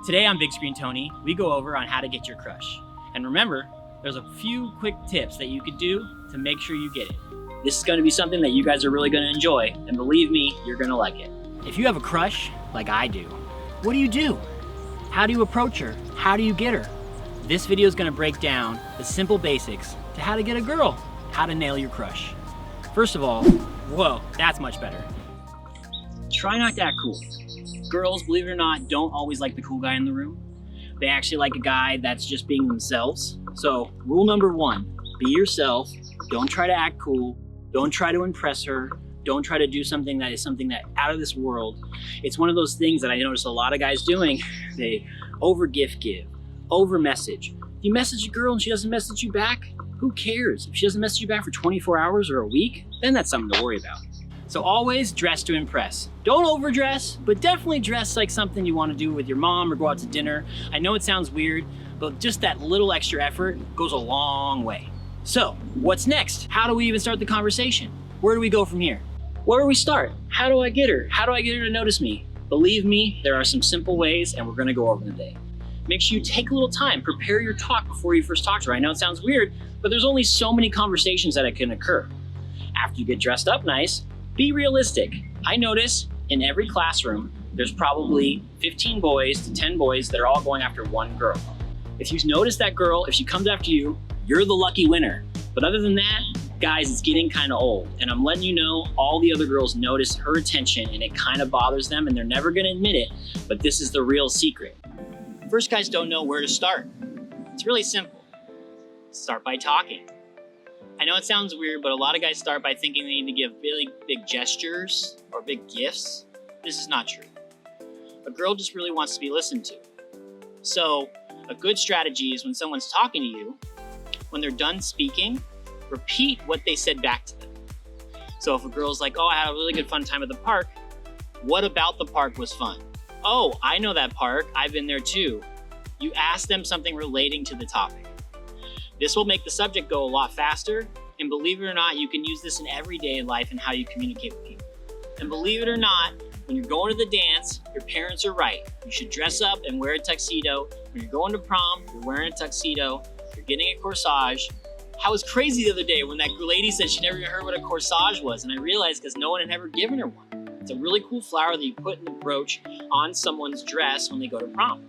Today on BigScreenTony, we go over on how to get your crush. And remember, there's a few quick tips that you could do to make sure you get it. This is gonna be something that you guys are really gonna enjoy, and believe me, you're gonna like it. If you have a crush, like I do, what do? How do you approach her? How do you get her? This video is gonna break down the simple basics to how to get a girl, how to nail your crush. First of all, whoa, that's much better. Try not to act cool. Girls, believe it or not, don't always like the cool guy in the room. They actually like a guy that's just being themselves. So rule number one, be yourself. Don't try to act cool. Don't try to impress her. Don't try to do something that out of this world. It's one of those things that I notice a lot of guys doing. They over gift give, over message. If you message a girl and she doesn't message you back, who cares? If she doesn't message you back for 24 hours or a week, then that's something to worry about. So always dress to impress. Don't overdress, but definitely dress like something you want to do with your mom or go out to dinner. I know it sounds weird, but just that little extra effort goes a long way. So what's next? How do we even start the conversation? Where do we go from here? Where do we start? How do I get her? How do I get her to notice me? Believe me, there are some simple ways and we're gonna go over them today. Make sure you take a little time, prepare your talk before you first talk to her. I know it sounds weird, but there's only so many conversations that can occur. After you get dressed up nice, be realistic. I notice in every classroom, there's probably 15 boys to 10 boys that are all going after one girl. If you notice that girl, if she comes after you, you're the lucky winner. But other than that, guys, it's getting kind of old. And I'm letting you know, all the other girls notice her attention and it kind of bothers them and they're never gonna admit it, but this is the real secret. First, guys don't know where to start. It's really simple. Start by talking. I know it sounds weird, but a lot of guys start by thinking they need to give really big gestures or big gifts. This is not true. A girl just really wants to be listened to. So a good strategy is when someone's talking to you, when they're done speaking, repeat what they said back to them. So if a girl's like, oh, I had a really good fun time at the park, what about the park was fun? Oh, I know that park, I've been there too. You ask them something relating to the topic. This will make the subject go a lot faster, and believe it or not, you can use this in everyday life and how you communicate with people. And believe it or not, when you're going to the dance, your parents are right. You should dress up and wear a tuxedo. When you're going to prom, you're wearing a tuxedo. You're getting a corsage. I was crazy the other day when that lady said she never even heard what a corsage was, and I realized because no one had ever given her one. It's a really cool flower that you put in the brooch on someone's dress when they go to prom.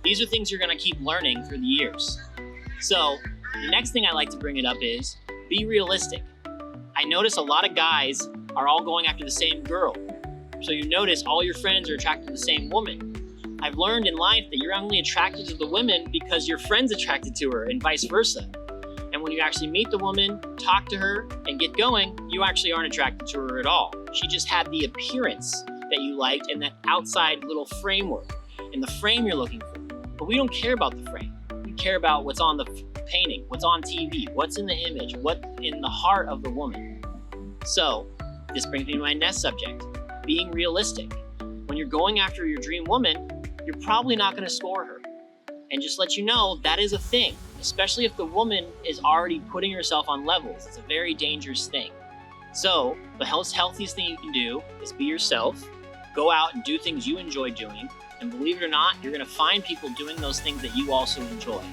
These are things you're gonna keep learning through the years. So the next thing I like to bring it up is be realistic. I notice a lot of guys are all going after the same girl. So you notice all your friends are attracted to the same woman. I've learned in life that you're only attracted to the women because your friend's attracted to her and vice versa. And when you actually meet the woman, talk to her, and get going, you actually aren't attracted to her at all. She just had the appearance that you liked and that outside little framework, and the frame you're looking for. But we don't care about the frame. We care about what's on the painting, what's on TV, what's in the image, what's in the heart of the woman. So this brings me to my next subject, being realistic. When you're going after your dream woman, you're probably not gonna score her. And just let you know, that is a thing, especially if the woman is already putting herself on levels. It's a very dangerous thing. So the healthiest thing you can do is be yourself, go out and do things you enjoy doing, and believe it or not, you're gonna find people doing those things that you also enjoy.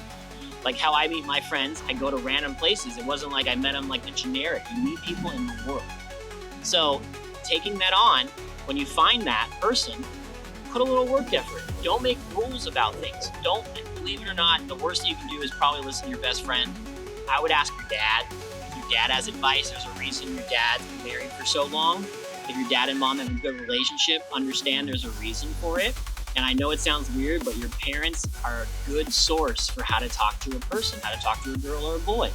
Like how I meet my friends, I go to random places. It wasn't like I met them like a generic. You meet people in the world. So taking that on, when you find that person, put a little work effort. Don't make rules about things. Don't, believe it or not, the worst thing you can do is probably listen to your best friend. I would ask your dad. If your dad has advice, there's a reason your dad's been married for so long. If your dad and mom have a good relationship, understand there's a reason for it. And I know it sounds weird, but your parents are a good source for how to talk to a person, how to talk to a girl or a boy.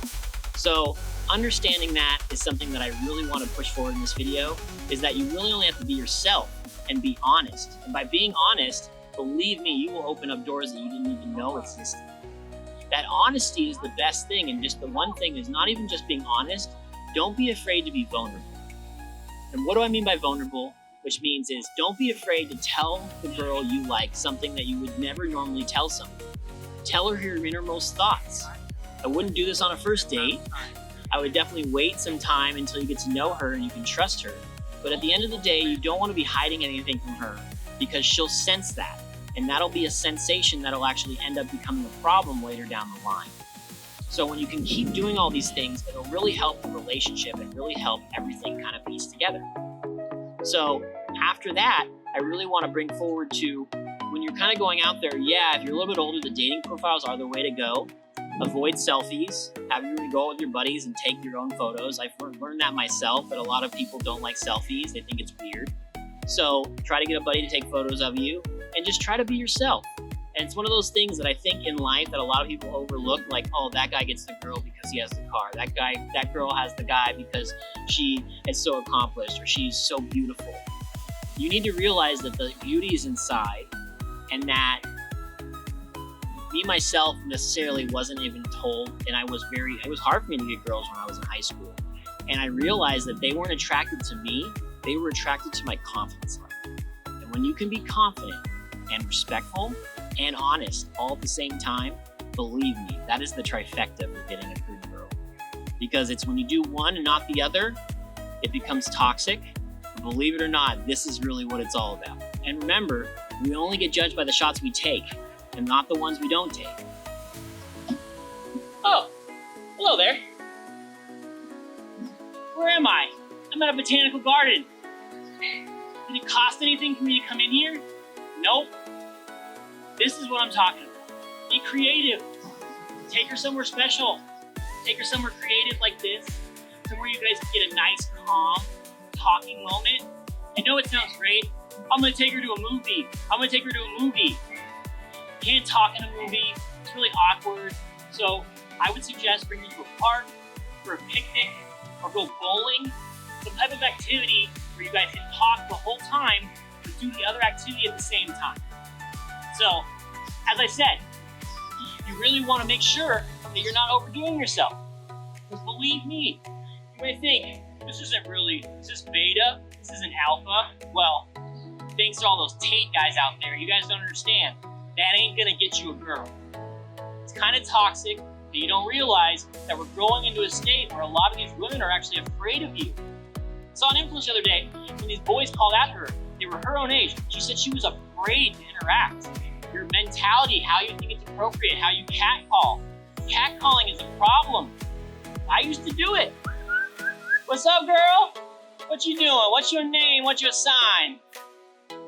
So understanding that is something that I really want to push forward in this video, is that you really only have to be yourself and be honest. And by being honest, believe me, you will open up doors that you didn't even know existed. That honesty is the best thing, and just the one thing is not even just being honest, don't be afraid to be vulnerable. And what do I mean by vulnerable? Which means is don't be afraid to tell the girl you like something that you would never normally tell someone. Tell her your innermost thoughts. I wouldn't do this on a first date. I would definitely wait some time until you get to know her and you can trust her. But at the end of the day, you don't want to be hiding anything from her because she'll sense that. And that'll be a sensation that'll actually end up becoming a problem later down the line. So when you can keep doing all these things, it'll really help the relationship and really help everything kind of piece together. So after that, I really want to bring forward to when you're kind of going out there, yeah, if you're a little bit older, the dating profiles are the way to go. Avoid selfies. Have you go out with your buddies and take your own photos. I've learned that myself, but a lot of people don't like selfies. They think it's weird. So try to get a buddy to take photos of you and just try to be yourself. And it's one of those things that I think in life that a lot of people overlook, like, oh, that guy gets the girl because he has the car. That girl has the guy because she is so accomplished or she's so beautiful. You need to realize that the beauty is inside, and that me, myself, necessarily wasn't even told, and it was hard for me to get girls when I was in high school. And I realized that they weren't attracted to me, they were attracted to my confidence level. And when you can be confident and respectful and honest all at the same time, believe me, that is the trifecta for getting a pretty girl. Because it's when you do one and not the other, it becomes toxic. Believe it or not, this is really what it's all about. And remember, we only get judged by the shots we take and not the ones we don't take. Oh, hello there. Where am I? I'm at a botanical garden. Did it cost anything for me to come in here? Nope. This is what I'm talking about. Be creative. Take her somewhere special. Take her somewhere creative like this, somewhere you guys can get a nice, calm, talking moment. I know it sounds great. I'm gonna take her to a movie. You can't talk in a movie. It's really awkward. So I would suggest bringing her to a park, for a picnic, or go bowling. Some type of activity where you guys can talk the whole time, but do the other activity at the same time. So, as I said, you really want to make sure that you're not overdoing yourself. Because believe me, you may think, is this beta? This isn't alpha? Well, thanks to all those Tate guys out there, you guys don't understand. That ain't gonna get you a girl. It's kind of toxic, but you don't realize that we're growing into a state where a lot of these women are actually afraid of you. I saw an influence the other day when these boys called at her. They were her own age. She said she was afraid to interact. Your mentality, how you think it's appropriate, how you catcall. Catcalling is a problem. I used to do it. What's up, girl? What you doing? What's your name? What's your sign?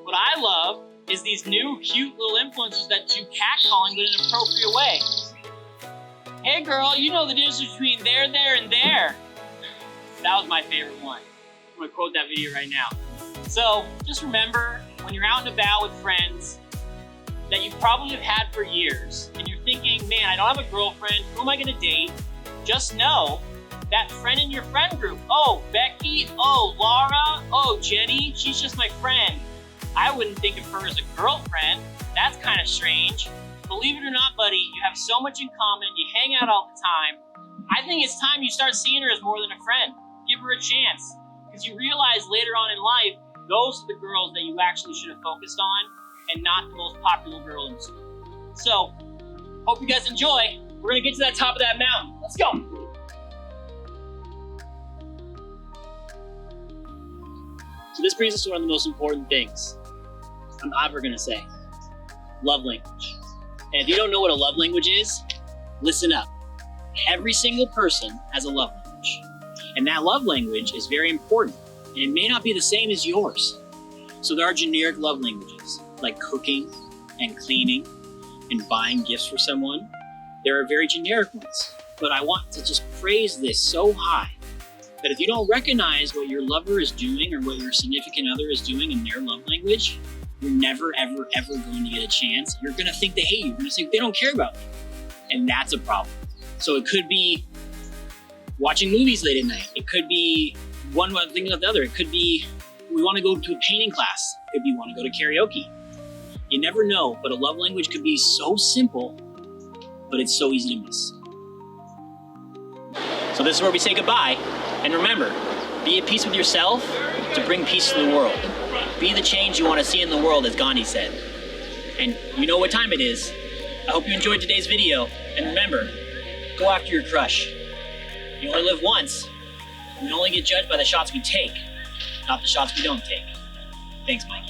What I love is these new cute little influencers that do catcalling but in an appropriate way. Hey girl, you know the difference between there, and there. That was my favorite one. I'm gonna quote that video right now. So just remember, when you're out and about with friends that you probably have had for years, and you're thinking, man, I don't have a girlfriend, who am I gonna date? Just know that friend in your friend group, oh, Becky, oh, Laura, oh, Jenny, she's just my friend. I wouldn't think of her as a girlfriend. That's kind of strange. Believe it or not, buddy, you have so much in common, you hang out all the time. I think it's time you start seeing her as more than a friend. Give her a chance, because you realize later on in life, those are the girls that you actually should have focused on, and not the most popular girl in school. So, hope you guys enjoy. We're gonna get to that top of that mountain. Let's go. So this brings us to one of the most important things I'm ever gonna say. Love language. And if you don't know what a love language is, listen up. Every single person has a love language. And that love language is very important. And it may not be the same as yours. So there are generic love languages, like cooking and cleaning and buying gifts for someone. There are very generic ones. But I want to just phrase this so high that if you don't recognize what your lover is doing or what your significant other is doing in their love language, you're never, ever, ever going to get a chance. You're gonna think they hate you. You're gonna think they don't care about you. And that's a problem. So it could be watching movies late at night. It could be one thing or the other. It could be we wanna go to a painting class. It could be wanna go to karaoke. You never know, but a love language could be so simple, but it's so easy to miss. So this is where we say goodbye. And remember, be at peace with yourself to bring peace to the world. Be the change you want to see in the world, as Gandhi said. And you know what time it is. I hope you enjoyed today's video. And remember, go after your crush. You only live once. We only get judged by the shots we take, not the shots we don't take. Thanks, Mike.